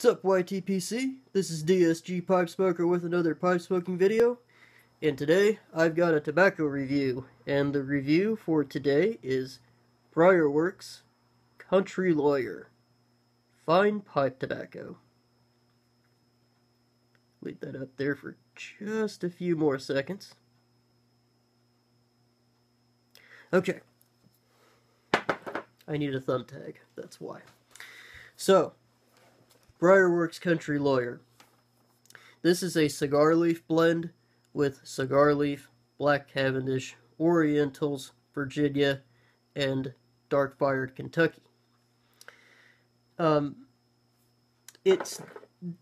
What's up, YTPC? This is DSG Pipe Smoker with another pipe smoking video, and today I've got a tobacco review, and the review for today is Briar Country Lawyer Fine Pipe Tobacco. Leave that up there for just a few more seconds. Okay. I need a thumb tag, that's why. So, Briar Country Lawyer. This is a cigar leaf blend with cigar leaf, black Cavendish, Orientals, Virginia, and dark fired Kentucky. It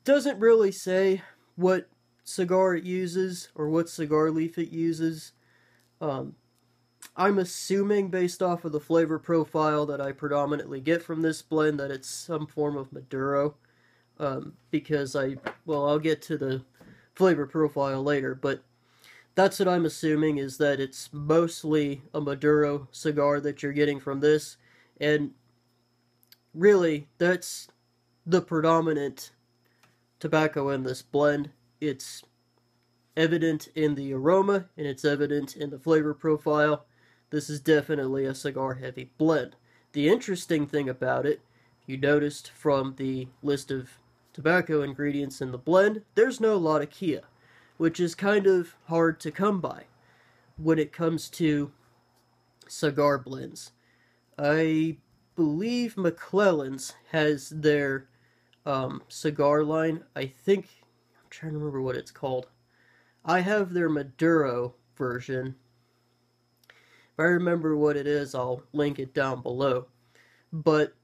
doesn't really say what cigar it uses or what cigar leaf it uses. I'm assuming based off of the flavor profile that I predominantly get from this blend that it's some form of Maduro. Because I'll get to the flavor profile later, but that's what I'm assuming, is that it's mostly a Maduro cigar that you're getting from this, and really, that's the predominant tobacco in this blend. It's evident in the aroma, and it's evident in the flavor profile. This is definitely a cigar-heavy blend. The interesting thing about it, you noticed from the list of tobacco ingredients in the blend, there's no Latakia, which is kind of hard to come by when it comes to cigar blends. I believe McClellan's has their cigar line. I'm trying to remember what it's called. I have their Maduro version. If I remember what it is, I'll link it down below. But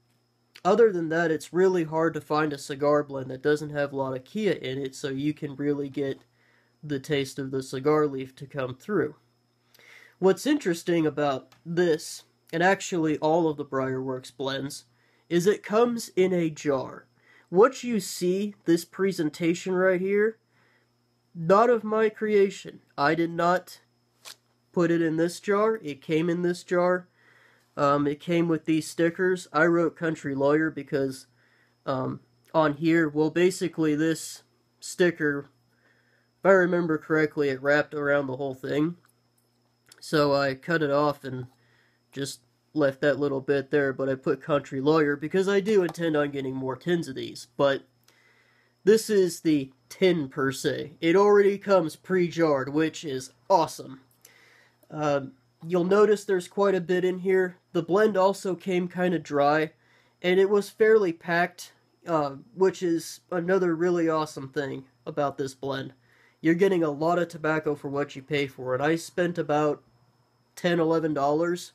other than that, it's really hard to find a cigar blend that doesn't have Latakia in it, so you can really get the taste of the cigar leaf to come through. What's interesting about this, and actually all of the Briar blends, is it comes in a jar. What you see, this presentation right here, not of my creation. I did not put it in this jar. It came in this jar. It came with these stickers. I wrote Country Lawyer because on here, well, basically this sticker, if I remember correctly, it wrapped around the whole thing. So I cut it off and just left that little bit there, but I put Country Lawyer because I do intend on getting more tins of these. But this is the tin per se. It already comes pre-jarred, which is awesome. You'll notice there's quite a bit in here. The blend also came kind of dry, and it was fairly packed, which is another really awesome thing about this blend. You're getting a lot of tobacco for what you pay for it. I spent about $10, $11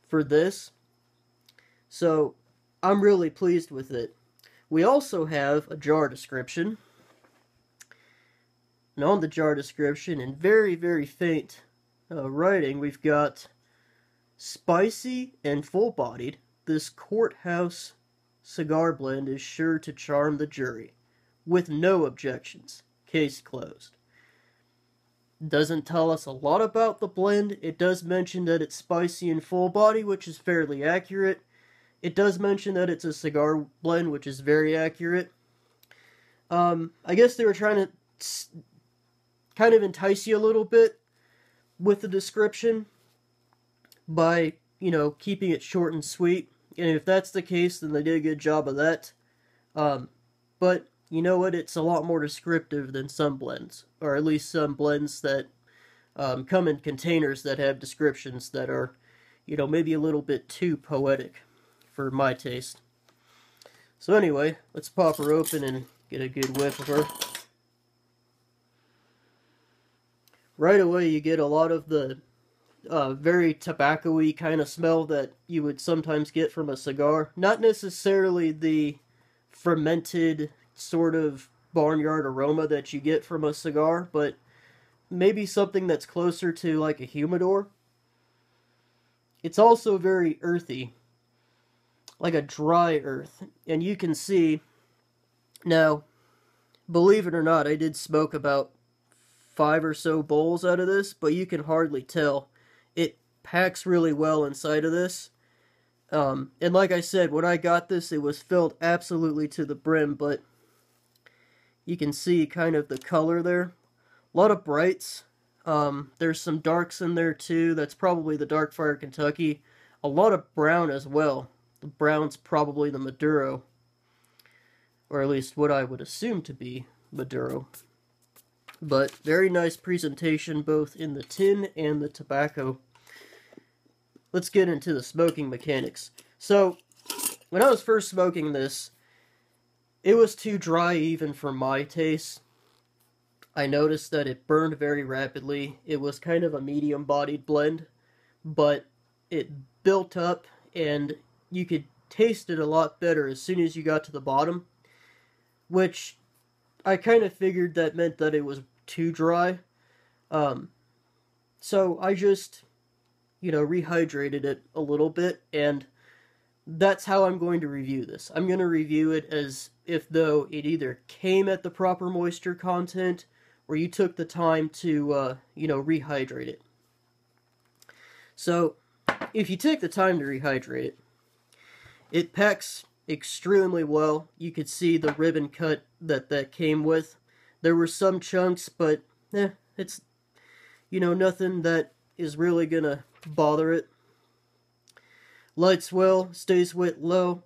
for this, so I'm really pleased with it. We also have a jar description, and on the jar description, in very, very faint writing, we've got spicy and full-bodied. This courthouse cigar blend is sure to charm the jury. With no objections. Case closed. Doesn't tell us a lot about the blend. It does mention that it's spicy and full-body, which is fairly accurate. It does mention that it's a cigar blend, which is very accurate. I guess they were trying to kind of entice you a little bit with the description by, keeping it short and sweet. And if that's the case, then they did a good job of that. But you know what? It's a lot more descriptive than some blends, or at least some blends that come in containers that have descriptions that are, maybe a little bit too poetic for my taste. So anyway, let's pop her open and get a good whiff of her. Right away, you get a lot of the very tobacco-y kind of smell that you would sometimes get from a cigar. Not necessarily the fermented sort of barnyard aroma that you get from a cigar, but maybe something that's closer to like a humidor. It's also very earthy, like a dry earth. And you can see, now, believe it or not, I did smoke about 5 or so bowls out of this, but you can hardly tell. It packs really well inside of this. And like I said, when I got this, it was filled absolutely to the brim, but you can see kind of the color there. A lot of brights. There's some darks in there too. That's probably the Dark Fire Kentucky. A lot of brown as well. The brown's probably the Maduro. Or at least what I would assume to be Maduro. But very nice presentation both in the tin and the tobacco. Let's get into the smoking mechanics. So, when I was first smoking this, it was too dry even for my taste. I noticed that it burned very rapidly. It was kind of a medium-bodied blend, but it built up and you could taste it a lot better as soon as you got to the bottom, which I kind of figured that meant that it was too dry. So I just, rehydrated it a little bit, and that's how I'm going to review this. I'm going to review it as if though it either came at the proper moisture content or you took the time to, rehydrate it. So, if you take the time to rehydrate it, it packs extremely well. You could see the ribbon cut that came with. There were some chunks, but it's, nothing that is really gonna bother it. Lights well, stays lit low,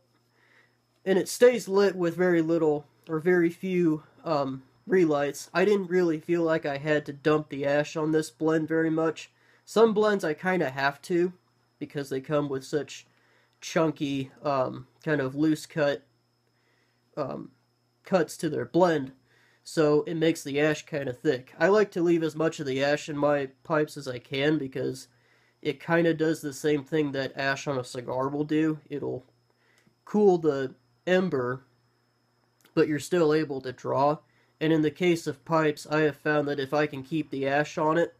and it stays lit with very little or very few relights. I didn't really feel like I had to dump the ash on this blend very much. Some blends I kind of have to, because they come with such chunky, kind of loose cut cuts to their blend, so it makes the ash kind of thick. I like to leave as much of the ash in my pipes as I can, because it kind of does the same thing that ash on a cigar will do. It'll cool the ember, but you're still able to draw. And in the case of pipes, I have found that if I can keep the ash on it,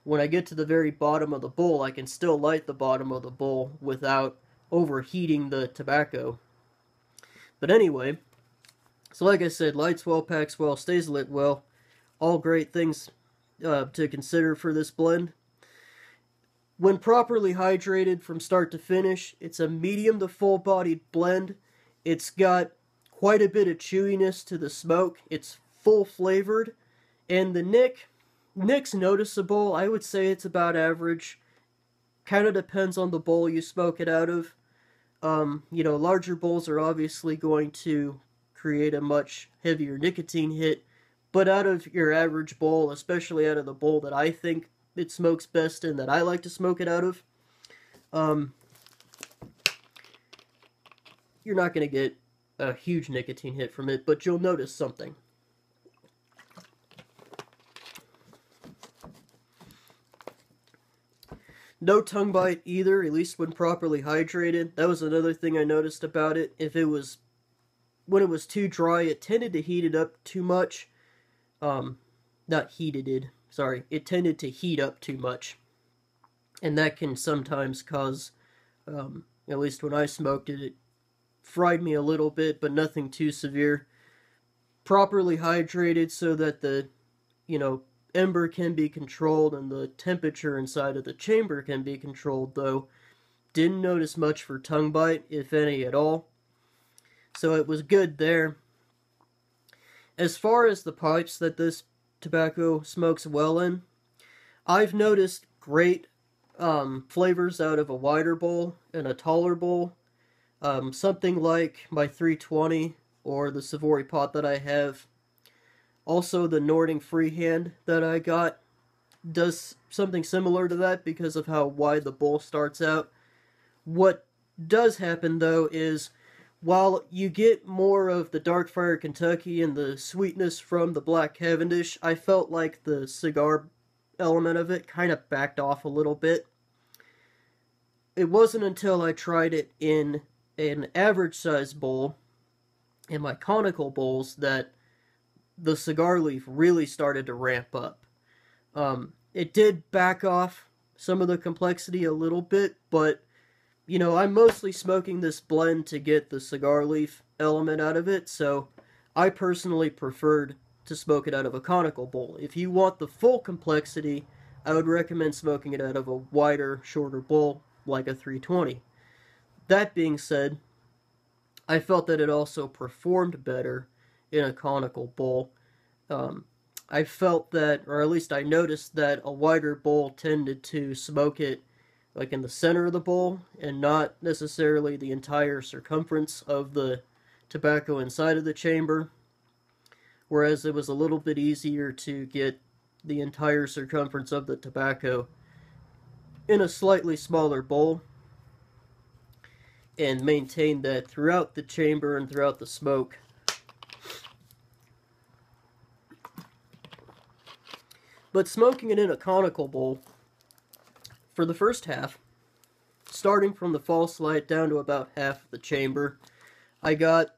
when I get to the very bottom of the bowl, I can still light the bottom of the bowl without overheating the tobacco. But anyway, so like I said, lights well, packs well, stays lit well. All great things to consider for this blend. When properly hydrated from start to finish, it's a medium to full-bodied blend. It's got quite a bit of chewiness to the smoke. It's full-flavored, and the nick's noticeable. I would say it's about average. Kind of depends on the bowl you smoke it out of. Larger bowls are obviously going to create a much heavier nicotine hit, but out of your average bowl, especially out of the bowl that I think it smokes best in, that I like to smoke it out of, you're not going to get a huge nicotine hit from it, but you'll notice something. No tongue bite either, at least when properly hydrated. That was another thing I noticed about it. When it was too dry, it tended to heat it up too much. It tended to heat up too much. And that can sometimes cause, at least when I smoked it, it fried me a little bit, but nothing too severe. Properly hydrated so that the, ember can be controlled and the temperature inside of the chamber can be controlled, though. Didn't notice much for tongue bite, if any at all. So it was good there. As far as the pipes that this tobacco smokes well in, I've noticed great flavors out of a wider bowl and a taller bowl. Something like my 320 or the Savory pot that I have. Also, the Nording Freehand that I got does something similar to that because of how wide the bowl starts out. What does happen, though, is while you get more of the Dark Fire Kentucky and the sweetness from the Black Cavendish, I felt like the cigar element of it kind of backed off a little bit. It wasn't until I tried it in an average size bowl, in my conical bowls, that the cigar leaf really started to ramp up. It did back off some of the complexity a little bit, but, I'm mostly smoking this blend to get the cigar leaf element out of it, so I personally preferred to smoke it out of a conical bowl. If you want the full complexity, I would recommend smoking it out of a wider, shorter bowl, like a 320. That being said, I felt that it also performed better in a conical bowl. I felt that, or at least I noticed that a wider bowl tended to smoke it like in the center of the bowl and not necessarily the entire circumference of the tobacco inside of the chamber, whereas it was a little bit easier to get the entire circumference of the tobacco in a slightly smaller bowl and maintain that throughout the chamber and throughout the smoke. But smoking it in a conical bowl, for the first half, starting from the false light down to about half of the chamber, I got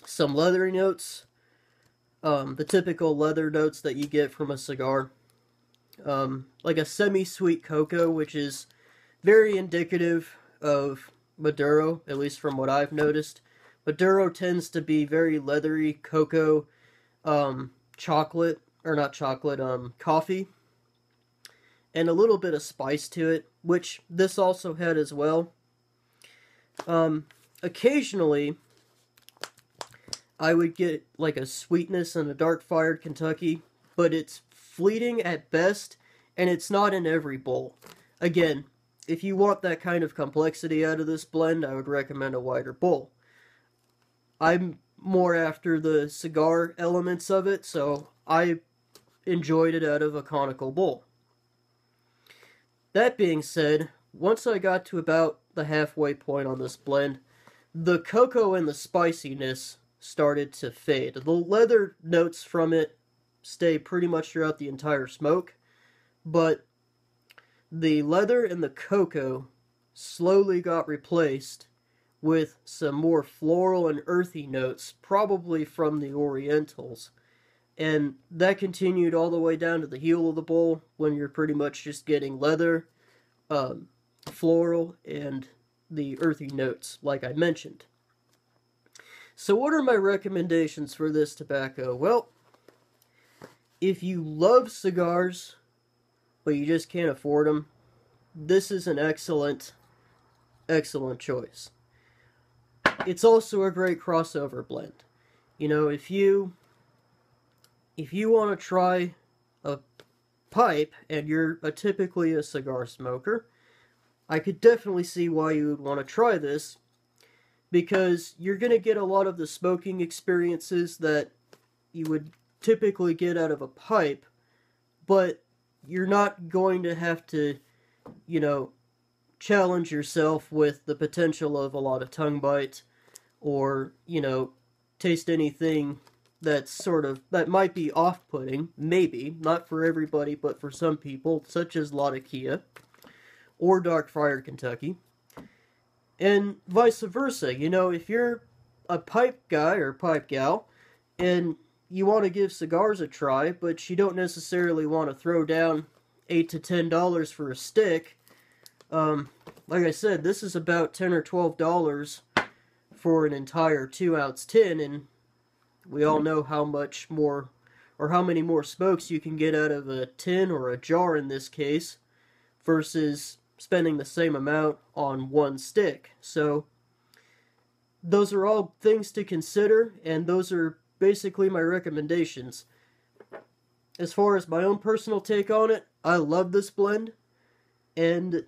some leathery notes, the typical leather notes that you get from a cigar, like a semi-sweet cocoa, which is very indicative of Maduro, at least from what I've noticed. Maduro tends to be very leathery cocoa, chocolate, or not chocolate, coffee, and a little bit of spice to it, which this also had as well. Occasionally, I would get like a sweetness in a dark-fired Kentucky, but it's fleeting at best, and it's not in every bowl. Again, if you want that kind of complexity out of this blend, I would recommend a wider bowl. I'm more after the cigar elements of it, so I enjoyed it out of a conical bowl. That being said, once I got to about the halfway point on this blend, the cocoa and the spiciness started to fade. The leather notes from it stay pretty much throughout the entire smoke, but the leather and the cocoa slowly got replaced with some more floral and earthy notes, probably from the Orientals. And that continued all the way down to the heel of the bowl, when you're pretty much just getting leather, floral, and the earthy notes, like I mentioned. So what are my recommendations for this tobacco? Well, if you love cigars, but you just can't afford them, this is an excellent choice. It's also a great crossover blend. You know, if you want to try a pipe and you're typically a cigar smoker, I could definitely see why you would want to try this, because you're going to get a lot of the smoking experiences that you would typically get out of a pipe, but you're not going to have to, you know, challenge yourself with the potential of a lot of tongue bite, or, you know, taste anything that might be off-putting, maybe, not for everybody, but for some people, such as Latakia, or dark-fired Kentucky, and vice versa. You know, if you're a pipe guy or pipe gal, and you want to give cigars a try, but you don't necessarily want to throw down $8 to $10 for a stick, like I said, this is about $10 or $12 for an entire 2-ounce tin, and we all know how much more, or how many more smokes you can get out of a tin, or a jar in this case, versus spending the same amount on one stick. So, those are all things to consider, and those are basically my recommendations. As far as my own personal take on it, I love this blend, and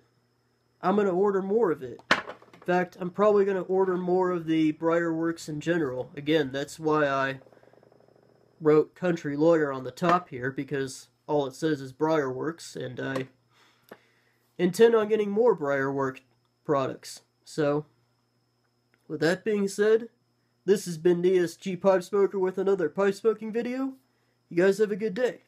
I'm going to order more of it. In fact, I'm probably going to order more of the Briar Works in general. Again, that's why I wrote Country Lawyer on the top here, because all it says is Briar Works, and I intend on getting more Briar Work products. So, with that being said, this has been DSG Pipe Smoker with another pipe smoking video. You guys have a good day.